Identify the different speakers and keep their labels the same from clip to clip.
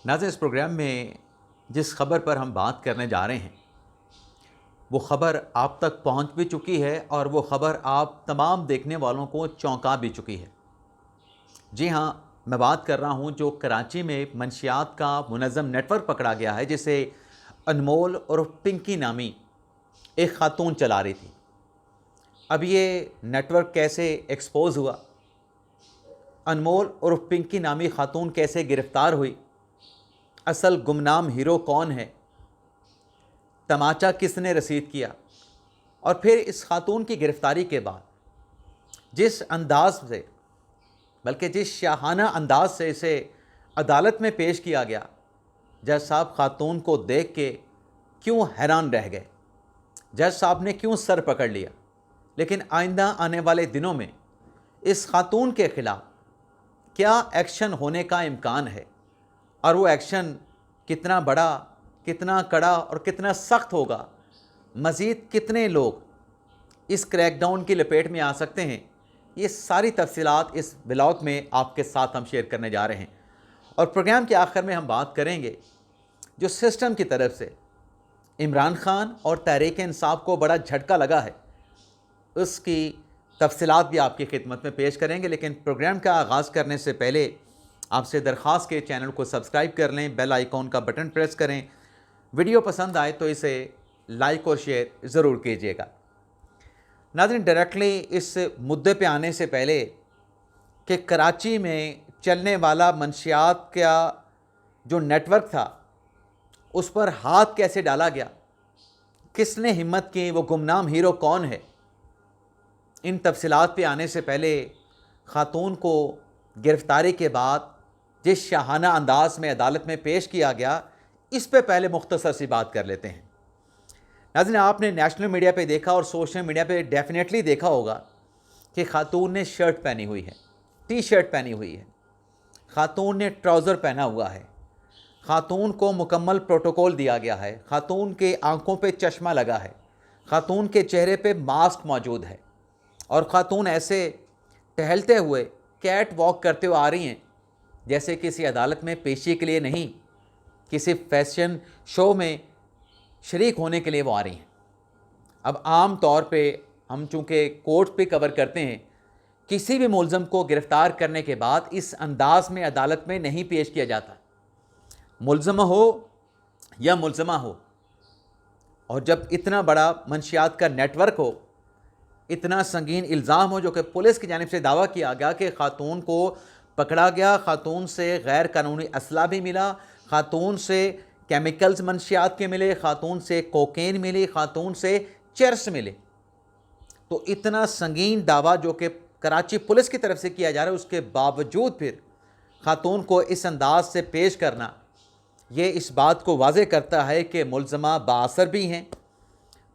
Speaker 1: नाज़रीन, इस प्रोग्राम में जिस खबर पर हम बात करने जा रहे हैं वो खबर आप तक पहुंच भी चुकी है और वो खबर आप तमाम देखने वालों को चौंका भी चुकी है। जी हाँ, मैं बात कर रहा हूं जो कराची में मंशियात का मुनज़्ज़म नेटवर्क पकड़ा गया है, जिसे अनमोल और पिंकी नामी एक ख़ातून चला रही थी। अब ये नेटवर्क कैसे एक्सपोज़ हुआ, अनमोल और पिंकी नामी ख़ातून कैसे गिरफ़्तार हुई, असल गुमनाम हीरो कौन है, तमाचा किसने रसीद किया, और फिर इस खातून की गिरफ़्तारी के बाद जिस अंदाज से, बल्कि जिस शाहाना अंदाज से इसे अदालत में पेश किया गया, जज साहब खातून को देख के क्यों हैरान रह गए। जज साहब ने क्यों सर पकड़ लिया। लेकिन आइंदा आने वाले दिनों में इस खातून के ख़िलाफ़ क्या एक्शन होने का इम्कान है और वो एक्शन कितना बड़ा, कितना कड़ा और कितना सख्त होगा, मज़ीद कितने लोग इस क्रैकडाउन की लपेट में आ सकते हैं, ये सारी तफसीलात इस ब्लॉग में आपके साथ हम शेयर करने जा रहे हैं। और प्रोग्राम के आखिर में हम बात करेंगे जो सिस्टम की तरफ से इमरान खान और तहरीक इंसाफ को बड़ा झटका लगा है, उसकी तफसीलात भी आपकी खिदमत में पेश करेंगे। लेकिन प्रोग्राम का आगाज़ करने से पहले आपसे दरख्वास्त के चैनल को सब्सक्राइब कर लें, बेल आइकॉन का बटन प्रेस करें, वीडियो पसंद आए तो इसे लाइक और शेयर ज़रूर कीजिएगा। नाज़रीन, डायरेक्टली इस मुद्दे पे आने से पहले कि कराची में चलने वाला मंशियात का जो नेटवर्क था उस पर हाथ कैसे डाला गया, किसने हिम्मत की, वो गुमनाम हीरो कौन है, इन तफसीलात पे आने से पहले ख़ातून को गिरफ़्तारी के बाद जिस शाहाना अंदाज में अदालत में पेश किया गया, इस पे पहले मुख्तसर सी बात कर लेते हैं। नाज़रीन, आपने नेशनल मीडिया पे देखा और सोशल मीडिया पे डेफिनेटली देखा होगा कि ख़ातून ने शर्ट पहनी हुई है, टी शर्ट पहनी हुई है, ख़ातून ने ट्राउज़र पहना हुआ है, ख़ातून को मुकम्मल प्रोटोकॉल दिया गया है, ख़ातून के आंखों पे चश्मा लगा है, ख़ातून के चेहरे पे मास्क मौजूद है और ख़ातून ऐसे टहलते हुए कैट वॉक करते हुए आ रही हैं जैसे किसी अदालत में पेशी के लिए नहीं, किसी फैशन शो में शरीक होने के लिए वो आ रही हैं। अब आम तौर पे हम चूँकि कोर्ट पे कवर करते हैं, किसी भी मुलज़म को गिरफ़्तार करने के बाद इस अंदाज में अदालत में नहीं पेश किया जाता, मुलज़म हो या मुलज़मा हो। और जब इतना बड़ा मंशियात का नेटवर्क हो, इतना संगीन इल्ज़ाम हो, जो कि पुलिस की जानिब से दावा किया गया कि ख़ातून को पकड़ा गया, ख़ातून से गैर कानूनी असला भी मिला, ख़ातून से केमिकल्स मंशियात के मिले, ख़ातून से कोकेन मिली, ख़ातून से चर्स मिले, तो इतना संगीन दावा जो कि कराची पुलिस की तरफ से किया जा रहा है, उसके बावजूद फिर ख़ातून को इस अंदाज से पेश करना, ये इस बात को वाज़े करता है कि मुलज़मा बाअसर भी हैं,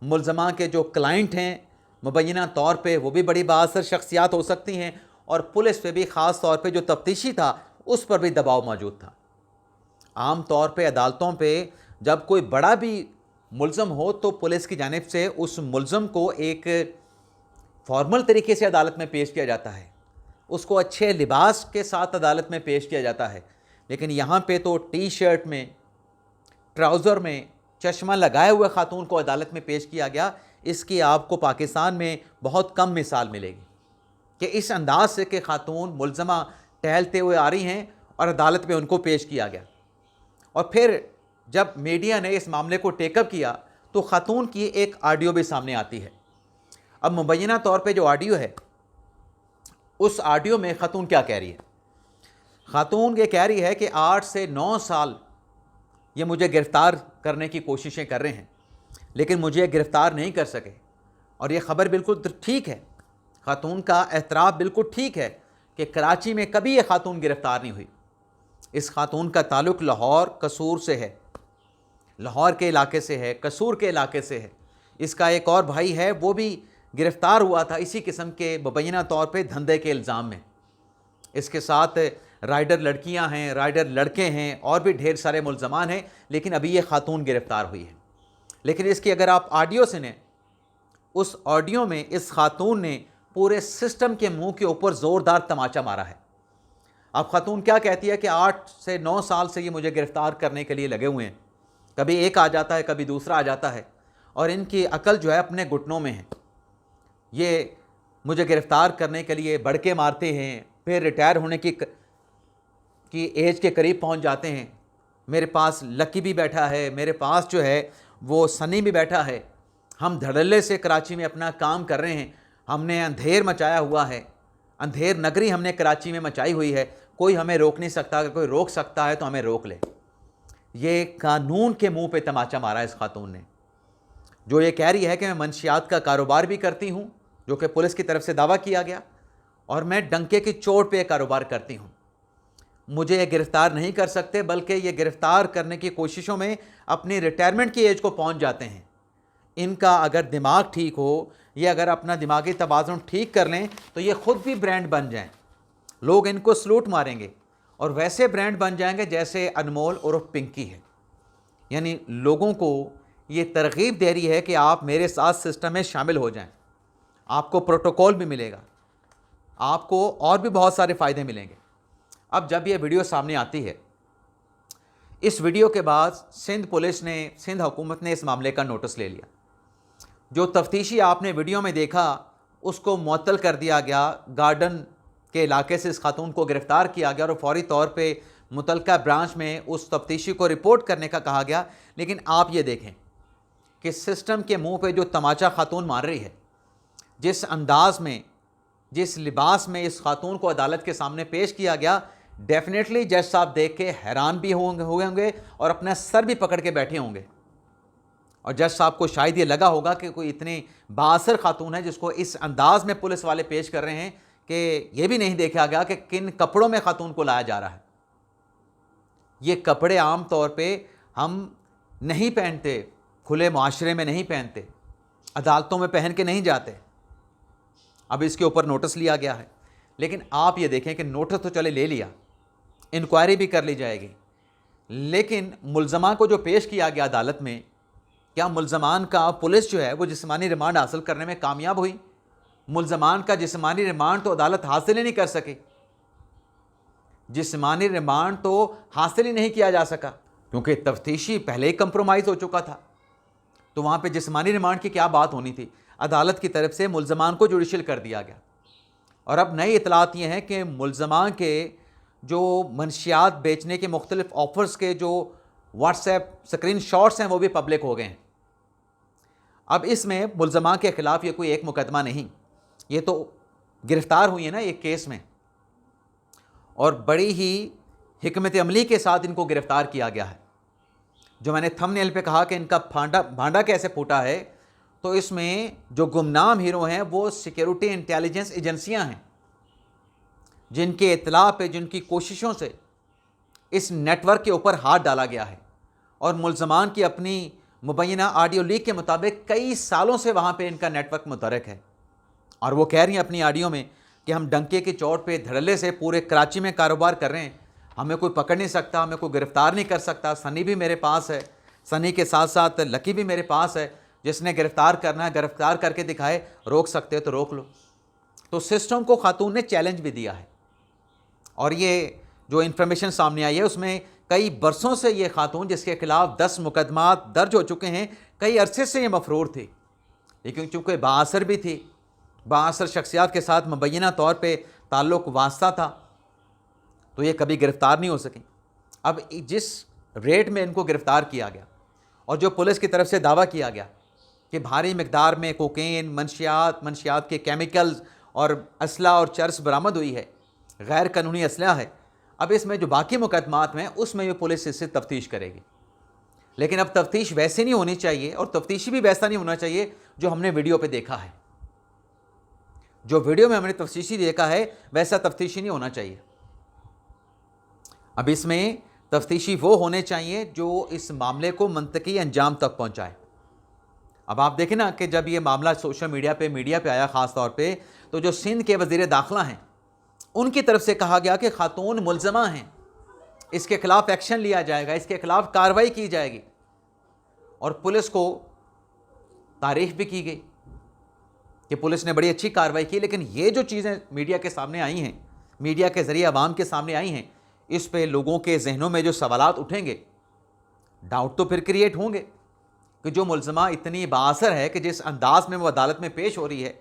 Speaker 1: मुलज़मा के जो क्लाइंट हैं मुबैना तौर पे वो भी बड़ी बाअसर शख्सियात हो सकती हैं, और पुलिस पे भी ख़ास तौर पे जो तफ्तीशी था उस पर भी दबाव मौजूद था। आम तौर पे अदालतों पे जब कोई बड़ा भी मुलज़म हो तो पुलिस की जानिब से उस मुलज़म को एक फॉर्मल तरीके से अदालत में पेश किया जाता है, उसको अच्छे लिबास के साथ अदालत में पेश किया जाता है। लेकिन यहाँ पे तो टी शर्ट में, ट्राउज़र में, चश्मा लगाए हुए ख़ातून को अदालत में पेश किया गया। इसकी आपको पाकिस्तान में बहुत कम मिसाल मिलेगी कि इस अंदाज से कि ख़ातून मुलज़मा टहलते हुए आ रही हैं और अदालत में उनको पेश किया गया। और फिर जब मीडिया ने इस मामले को टेकअप किया तो ख़ातून की एक ऑडियो भी सामने आती है। अब मुबैना तौर पे जो ऑडियो है, उस ऑडियो में ख़ातून क्या कह रही है? ख़ातून ये कह रही है कि 8 से 9 साल ये मुझे गिरफ़्तार करने की कोशिशें कर रहे हैं, लेकिन मुझे गिरफ़्तार नहीं कर सके। और ये ख़बर बिल्कुल ठीक है, ख़ातून का एतराफ़ बिल्कुल ठीक है कि कराची में कभी ये ख़ातून गिरफ़्तार नहीं हुई। इस ख़ातून का ताल्लुक़ लाहौर कसूर से है, लाहौर के इलाके से है, कसूर के इलाके से है। इसका एक और भाई है, वो भी गिरफ़्तार हुआ था इसी किस्म के मुबैना तौर पे धंधे के इल्ज़ाम में। इसके साथ राइडर लड़कियां हैं, राइडर लड़के हैं, और भी ढेर सारे मुल्ज़मान हैं, लेकिन अभी ये ख़ातून गिरफ़्तार हुई है। लेकिन इसकी अगर आप ऑडियो सुनें, उस ऑडियो में इस ख़ातून ने पूरे सिस्टम के मुंह के ऊपर ज़ोरदार तमाचा मारा है। अब ख़ातून क्या कहती है कि 8 से 9 साल से ये मुझे गिरफ़्तार करने के लिए लगे हुए हैं, कभी एक आ जाता है, कभी दूसरा आ जाता है, और इनकी अकल जो है अपने घुटनों में है। ये मुझे गिरफ़्तार करने के लिए बड़के मारते हैं, फिर रिटायर होने की एज के करीब पहुंच जाते हैं। मेरे पास लकी भी बैठा है, मेरे पास जो है वो सनी भी बैठा है। हम धड़ल्ले से कराची में अपना काम कर रहे हैं। हमने अंधेर मचाया हुआ है, अंधेर नगरी हमने कराची में मचाई हुई है। कोई हमें रोक नहीं सकता, अगर कोई रोक सकता है तो हमें रोक ले। ये कानून के मुंह पे तमाचा मारा इस खातून ने, जो ये कह रही है कि मैं मंशियात का कारोबार भी करती हूँ, जो कि पुलिस की तरफ से दावा किया गया, और मैं डंके की चोट पे कारोबार करती हूँ। मुझे ये गिरफ़्तार नहीं कर सकते, बल्कि ये गिरफ़्तार करने की कोशिशों में अपनी रिटायरमेंट की एज को पहुँच जाते हैं। इनका अगर दिमाग ठीक हो, ये अगर अपना दिमागी तवाज़ुन ठीक कर लें तो ये ख़ुद भी ब्रांड बन जाएं। लोग इनको सलूट मारेंगे और वैसे ब्रांड बन जाएंगे जैसे अनमोल और पिंकी है। यानी लोगों को ये तरगीब दे रही है कि आप मेरे साथ सिस्टम में शामिल हो जाएं, आपको प्रोटोकॉल भी मिलेगा, आपको और भी बहुत सारे फ़ायदे मिलेंगे। अब जब ये वीडियो सामने आती है, इस वीडियो के बाद सिंध पुलिस ने, सिंध हुकूमत ने इस मामले का नोटिस ले लिया। जो तफ्तीशी आपने वीडियो में देखा उसको मुअत्तल कर दिया गया, गार्डन के इलाके से इस खातून को गिरफ़्तार किया गया और फौरी तौर पे मुतलका ब्रांच में उस तफ्तीशी को रिपोर्ट करने का कहा गया। लेकिन आप ये देखें कि सिस्टम के मुंह पे जो तमाचा खातून मार रही है, जिस अंदाज में, जिस लिबास में इस खातून को अदालत के सामने पेश किया गया, डेफिनेटली जज साहब देख के हैरान भी हुए होंगे और अपना सर भी पकड़ के बैठे होंगे। और जज साहब को शायद ये लगा होगा कि कोई इतनी बाअसर खातून है जिसको इस अंदाज में पुलिस वाले पेश कर रहे हैं कि ये भी नहीं देखा गया कि किन कपड़ों में खातून को लाया जा रहा है। ये कपड़े आम तौर पे हम नहीं पहनते, खुले मुआशरे में नहीं पहनते, अदालतों में पहन के नहीं जाते। अब इसके ऊपर नोटिस लिया गया है, लेकिन आप ये देखें कि नोटिस तो चले ले लिया, इंक्वायरी भी कर ली जाएगी, लेकिन मुल्ज़मा को जो पेश किया गया अदालत में, क्या मुल्ज़मान का पुलिस जो है वो जिस्मानी रिमांड हासिल करने में कामयाब हुई? मुल्ज़मान का जिस्मानी रिमांड तो अदालत हासिल ही नहीं कर सकी। जिस्मानी रिमांड तो हासिल ही नहीं किया जा सका क्योंकि तफ्तीशी पहले ही कंप्रोमाइज़ हो चुका था। तो वहाँ पे जिस्मानी रिमांड की क्या बात होनी थी? अदालत की तरफ से मुल्ज़मान को जुडिशल कर दिया गया। और अब नई इतलात ये हैं कि मुल्ज़मान के जो मंशियात बेचने के मुख्तलिफ ऑफ़र्स के जो व्हाट्सएप स्क्रीन शॉट्स हैं वो भी पब्लिक हो गए हैं। अब इसमें मुल्ज़मा के ख़िलाफ़ ये कोई एक मुकदमा नहीं, ये तो गिरफ़्तार हुई है ना एक केस में, और बड़ी ही हिकमत अमली के साथ इनको गिरफ़्तार किया गया है। जो मैंने थंबनेल पे कहा कि इनका भांडा कैसे फूटा है, तो इसमें जो गुमनाम हीरो हैं वो सिक्योरिटी इंटेलिजेंस एजेंसियां हैं, जिनके इत्तला पे, जिनकी कोशिशों से इस नेटवर्क के ऊपर हाथ डाला गया है। और मुल्ज़मान की अपनी मुबैना ऑडियो लीक के मुताबिक कई सालों से वहाँ पे इनका नेटवर्क मुतहरक है, और वो कह रही हैं अपनी ऑडियो में कि हम डंके की चोट पे धड़ल्ले से पूरे कराची में कारोबार कर रहे हैं, हमें कोई पकड़ नहीं सकता, हमें कोई गिरफ़्तार नहीं कर सकता। सनी भी मेरे पास है, सनी के साथ साथ लकी भी मेरे पास है, जिसने गिरफ़्तार करना है गिरफ़्तार करके दिखाए, रोक सकते हो तो रोक लो। तो सिस्टम को खातून ने चैलेंज भी दिया है, और ये जो इन्फॉर्मेशन सामने आई है उसमें कई बरसों से ये खातून, जिसके ख़िलाफ़ 10 मुकदमात दर्ज हो चुके हैं, कई अरसे से ये मफरूर थी, लेकिन चूँकि बाअसर भी थी, बाअसर शख्सियात के साथ मुबैना तौर पे ताल्लुक़ वास्ता था, तो ये कभी गिरफ़्तार नहीं हो सकी। अब जिस रेट में इनको गिरफ़्तार किया गया और जो पुलिस की तरफ से दावा किया गया कि भारी मिकदार में कोकेन, मंशियात के केमिकल्स और असला और चर्स बरामद हुई है, गैर कानूनी असला है। अब इसमें जो बाकी मुकदमात में उसमें ये पुलिस इससे तफ्तीश करेगी, लेकिन अब तफ्तीश वैसे नहीं होनी चाहिए और तफ्तीशी भी वैसा नहीं होना चाहिए जो हमने वीडियो पे देखा है। जो वीडियो में हमने तफ्तीशी देखा है वैसा तफ्तीशी नहीं होना चाहिए। अब इसमें तफ्तीशी वो होने चाहिए जो इस मामले को मंतकी अंजाम तक पहुंचाए। अब आप देखें ना कि जब ये मामला सोशल मीडिया पे आया ख़ास तौर पे, तो जो सिंध के वज़ीर दाखिला हैं उनकी तरफ से कहा गया कि खातून मुल्ज़मा हैं, इसके ख़िलाफ़ एक्शन लिया जाएगा, इसके ख़िलाफ़ कार्रवाई की जाएगी, और पुलिस को तारीफ़ भी की गई कि पुलिस ने बड़ी अच्छी कार्रवाई की। लेकिन ये जो चीज़ें मीडिया के सामने आई हैं मीडिया के ज़रिए आवाम के सामने आई हैं, इस पे लोगों के जहनों में जो सवालात उठेंगे, डाउट तो फिर क्रिएट होंगे कि जो मुलज़मा इतनी बाअसर है कि जिस अंदाज में वो अदालत में पेश हो रही है,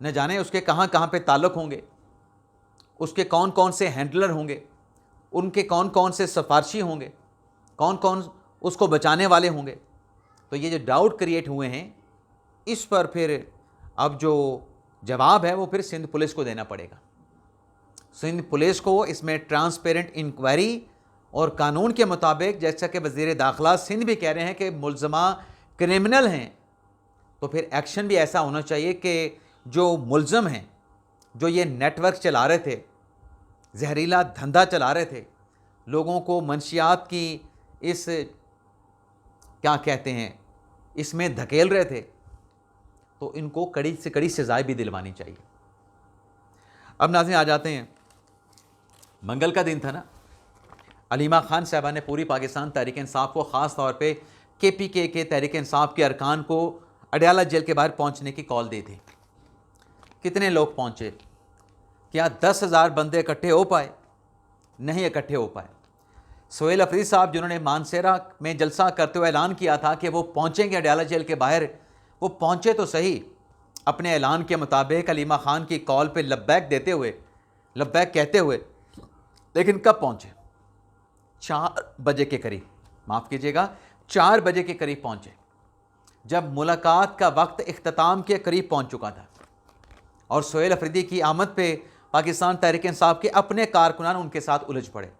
Speaker 1: न जाने उसके कहाँ कहाँ पे ताल्लुक़ होंगे, उसके कौन कौन से हैंडलर होंगे, उनके कौन कौन से सिफारशी होंगे, कौन कौन उसको बचाने वाले होंगे। तो ये जो डाउट क्रिएट हुए हैं, इस पर फिर अब जो जवाब है वो फिर सिंध पुलिस को देना पड़ेगा। सिंध पुलिस को इसमें ट्रांसपेरेंट इंक्वायरी और कानून के मुताबिक, जैसा कि वज़ीर दाखिला सिंध भी कह रहे हैं कि मुलज़मा क्रिमिनल हैं, तो फिर एक्शन भी ऐसा होना चाहिए कि जो मुलज़म हैं, जो ये नेटवर्क चला रहे थे, जहरीला धंधा चला रहे थे, लोगों को मंशियात की इस क्या कहते हैं इसमें धकेल रहे थे, तो इनको कड़ी से कड़ी सज़ाएं भी दिलवानी चाहिए। अब नाज़रीन आ जाते हैं, मंगल का दिन था ना, अलीमा खान साहबा ने पूरी पाकिस्तान तहरीक इंसाफ को, ख़ास तौर पे KPK के तहरीक इंसाफ के अरकान को अडयाला जेल के बाहर पहुंचने की कॉल दी थी। कितने लोग पहुंचे? क्या 10,000 बंदे इकट्ठे हो पाए? नहीं इकट्ठे हो पाए। सोहेल अफरीदी साहब, जिन्होंने मानसेरा में जलसा करते हुए ऐलान किया था कि वो पहुंचेंगे अडयाला जेल के बाहर, वो पहुंचे तो सही अपने ऐलान के मुताबिक अलीमा खान की कॉल पे लब्बैक देते हुए, लब्बैक कहते हुए, लेकिन कब पहुंचे? 4 बजे के करीब, माफ़ कीजिएगा 4 बजे के करीब पहुंचे, जब मुलाकात का वक्त इख्तिताम के करीब पहुंच चुका था। और सोहेल अफरीदी की आमद पे पाकिस्तान तहरीक इंसाफ के अपने कारकुनान उनके साथ उलझ पड़े।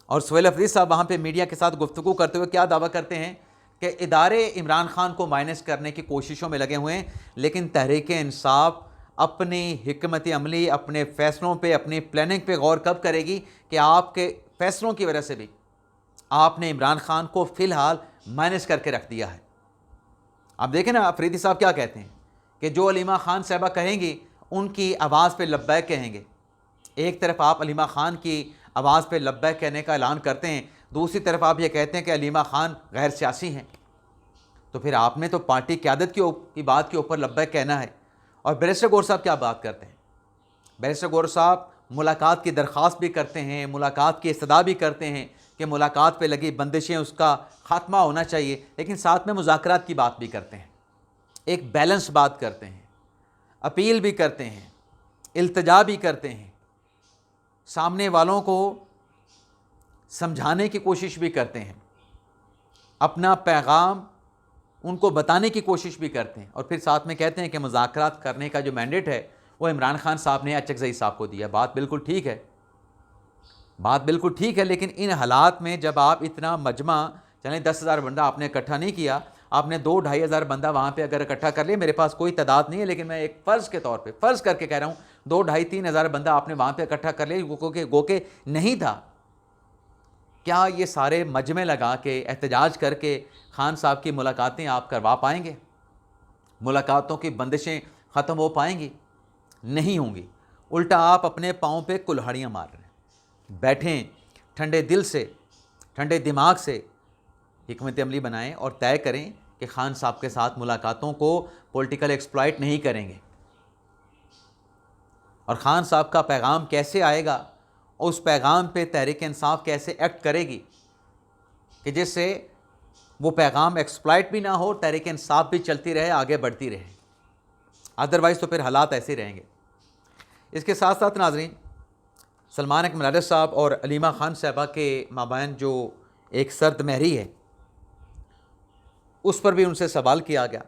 Speaker 1: और सोहेल अफरीदी साहब वहाँ पे मीडिया के साथ गुफ्तगू करते हुए क्या दावा करते हैं कि इदारे इमरान खान को माइनस करने की कोशिशों में लगे हुए हैं, लेकिन तहरीक इंसाफ अपनी हिकमत अमली, अपने फ़ैसलों पे, अपनी प्लानिंग पे गौर कब करेगी कि आपके फ़ैसलों की वजह से भी आपने इमरान खान को फ़िलहाल माइनस करके रख दिया है। आप देखें ना, अफरीदी साहब क्या कहते हैं कि जो अलीमा खान साहबा कहेंगी उनकी आवाज़ पे लब्बैक कहेंगे। एक तरफ आप अलीमा खान की आवाज़ पे लब्बैक कहने का ऐलान करते हैं, दूसरी तरफ आप ये कहते हैं कि अलीमा खान गैर सियासी हैं, तो फिर आपने तो पार्टी क़यादत की बात के ऊपर लब्बैक कहना है। और बैरिस्टर गौहर साहब क्या बात करते हैं? बैरिस्टर गौहर साहब मुलाकात की दरख्वास्त भी करते हैं, मुलाकात की इस्तदा भी करते हैं कि मुलाकात पे लगी बंदिशें, उसका ख़ात्मा होना चाहिए, लेकिन साथ में मुज़ाकरात की बात भी करते हैं, एक बैलेंस बात करते हैं, अपील भी करते हैं, इल्तिजा भी करते हैं, सामने वालों को समझाने की कोशिश भी करते हैं, अपना पैगाम उनको बताने की कोशिश भी करते हैं, और फिर साथ में कहते हैं कि मुज़ाकरात करने का जो मैंडेट है वो इमरान खान साहब ने अचकज़ई साहब को दिया। बात बिल्कुल ठीक है, बात बिल्कुल ठीक है, लेकिन इन हालात में जब आप इतना मजमा, चलें 10,000 बंदा आपने इकट्ठा नहीं किया, आपने 2-2.5 हज़ार बंदा वहाँ पे अगर इकट्ठा कर लिया, मेरे पास कोई तादाद नहीं है, लेकिन मैं एक फ़र्ज़ के तौर पे फ़र्ज़ करके कह रहा हूँ, 2-2.5-3 हज़ार बंदा आपने वहाँ पे इकट्ठा कर लिया, गोके नहीं था, क्या ये सारे मजमे लगा के एहतजाज करके खान साहब की मुलाकातें आप करवा पाएंगे? मुलाकातों की बंदिशें ख़त्म हो पाएंगी? नहीं होंगी। उल्टा आप अपने पाँव पे कुल्हाड़ियाँ मार रहे हैं। बैठें, ठंडे दिल से, ठंडे दिमाग से हिकमत अमली बनाएं और तय करें कि खान साहब के साथ मुलाकातों को पॉलिटिकल एक्सप्लॉइट नहीं करेंगे। और खान साहब का पैगाम कैसे आएगा और उस पैगाम पे तहरीक इंसाफ कैसे एक्ट करेगी कि जिससे वो पैगाम एक्सप्लॉइट भी ना हो, तहरीक इंसाफ भी चलती रहे, आगे बढ़ती रहे। अदरवाइज़ तो फिर हालात ऐसे रहेंगे। इसके साथ साथ नाज़रीन, सलमान अकमल राजा साहब और अलीमा खान साहबा के माबैन जो एक सर्द महरी है, उस पर भी उनसे सवाल किया गया,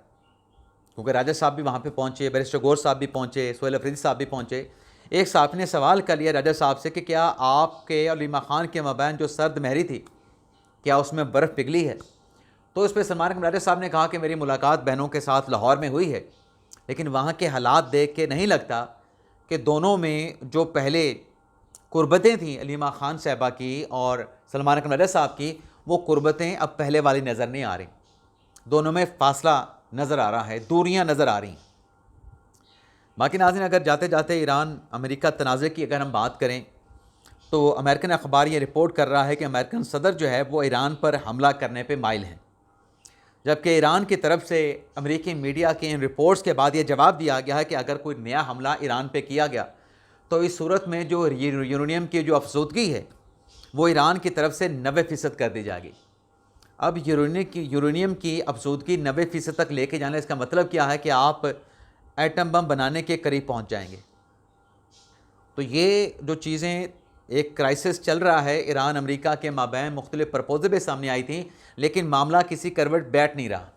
Speaker 1: क्योंकि राजा साहब भी वहाँ पे पहुँचे, बैरिस्टर गौहर साहब भी पहुँचे, सोहेल अफरीदी साहब भी पहुँचे। एक साहब ने सवाल कर लिया राजा साहब से कि क्या आपके अलीमा खान के माबैन जो सर्द महरी थी, क्या उसमें बर्फ़ पिघली है? तो इस पर सलमान अकमल राजा साहब ने कहा कि मेरी मुलाकात बहनों के साथ लाहौर में हुई है, लेकिन वहाँ के हालात देख के नहीं लगता कि दोनों में जो पहले कुर्बतें थीं अलीमा खान साहबा की और सलमान अकमल राजा साहब की, वो कुर्बतें अब पहले वाली नज़र नहीं आ रही। दोनों में फ़ासला नज़र आ रहा है, दूरियां नज़र आ रही। बाकी नाज़रीन, अगर जाते जाते ईरान अमेरिका तनाज़े की अगर हम बात करें, तो अमेरिकन अखबार ये रिपोर्ट कर रहा है कि अमेरिकन सदर जो है वो ईरान पर हमला करने पे माइल हैं, जबकि ईरान की तरफ से अमेरिकी मीडिया की इन रिपोर्ट्स के बाद ये जवाब दिया गया है कि अगर कोई नया हमला ईरान पे किया गया तो इस सूरत में जो यूरेनियम की जो अफसोदगी है वो ईरान की तरफ से 90% कर दी जाएगी। अब यूरेनियम की अफसोदगी 90% तक लेके जाना, इसका मतलब क्या है कि आप एटम बम बनाने के करीब पहुंच जाएंगे। तो ये जो चीज़ें, एक क्राइसिस चल रहा है ईरान अमेरिका के माबैन, मुख्तलिफ प्रपोजल भी सामने आई थी, लेकिन मामला किसी करवट बैठ नहीं रहा।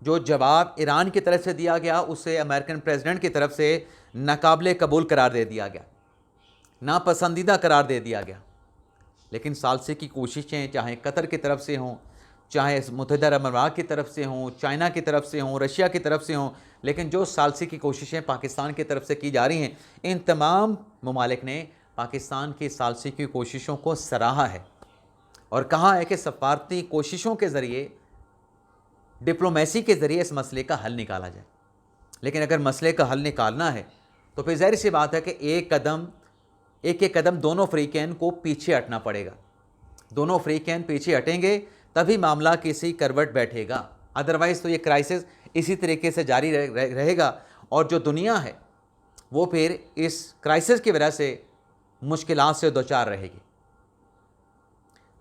Speaker 1: जो जवाब ईरान की तरफ से दिया गया उसे अमेरिकन प्रेसिडेंट की तरफ से नाकाबिले कबूल करार दे दिया गया, नापसंदीदा करार दे दिया गया। लेकिन सालसे की कोशिशें, चाहे कतर की तरफ से हों, चाहे मुत्तहिदा अरब अमारात की तरफ से हों, चाइना की तरफ से हों, रशिया की तरफ से हों, लेकिन जो सालसे की कोशिशें पाकिस्तान की तरफ से की जा रही हैं, इन तमाम ममालिक ने पाकिस्तान की सालसे की कोशिशों को सराहा है और कहा है कि सफारती कोशिशों के ज़रिए, डिप्लोमेसी के ज़रिए इस मसले का हल निकाला जाए। लेकिन अगर मसले का हल निकालना है तो फिर ज़ाहिर सी बात है कि एक एक कदम दोनों फ़रीक़ैन को पीछे हटना पड़ेगा। दोनों फ़रीक़ैन पीछे हटेंगे तभी मामला किसी करवट बैठेगा, अदरवाइज़ तो ये क्राइसिस इसी तरीके से जारी रहेगा और जो दुनिया है वो फिर इस क्राइसिस की वजह से मुश्किलात से दो चार रहेगी।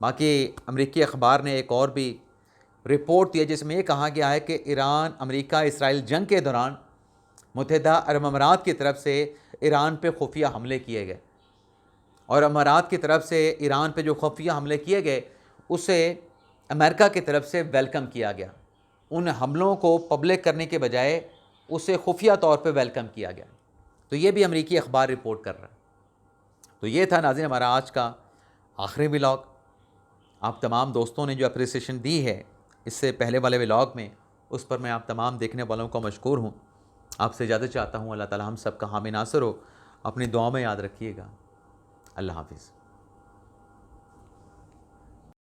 Speaker 1: बाकी अमरीकी अखबार ने एक और भी रिपोर्ट दी है जिसमें ये कहा गया है कि ईरान अमरीका इसराइल जंग के दौरान मुत्तहिदा अरब अमारात की तरफ से ईरान पे खुफिया हमले किए गए और अमारात की तरफ से ईरान पे जो खुफिया हमले किए गए उसे अमेरिका की तरफ से वेलकम किया गया। उन हमलों को पब्लिक करने के बजाय उसे खुफिया तौर पे वेलकम किया गया। तो ये भी अमरीकी अखबार रिपोर्ट कर रहा है। तो ये था नाज़रीन हमारा आज का आखिरी व्लॉग। आप तमाम दोस्तों ने जो अप्रिसिएशन दी है इससे पहले वाले व्लॉग में, उस पर मैं आप तमाम देखने वालों को मशकूर हूँ। आपसे इजाज़त चाहता हूँ। अल्लाह ताला हम सब का हामी नासर हो। अपनी दुआ में याद रखिएगा। अल्लाह हाफिज़।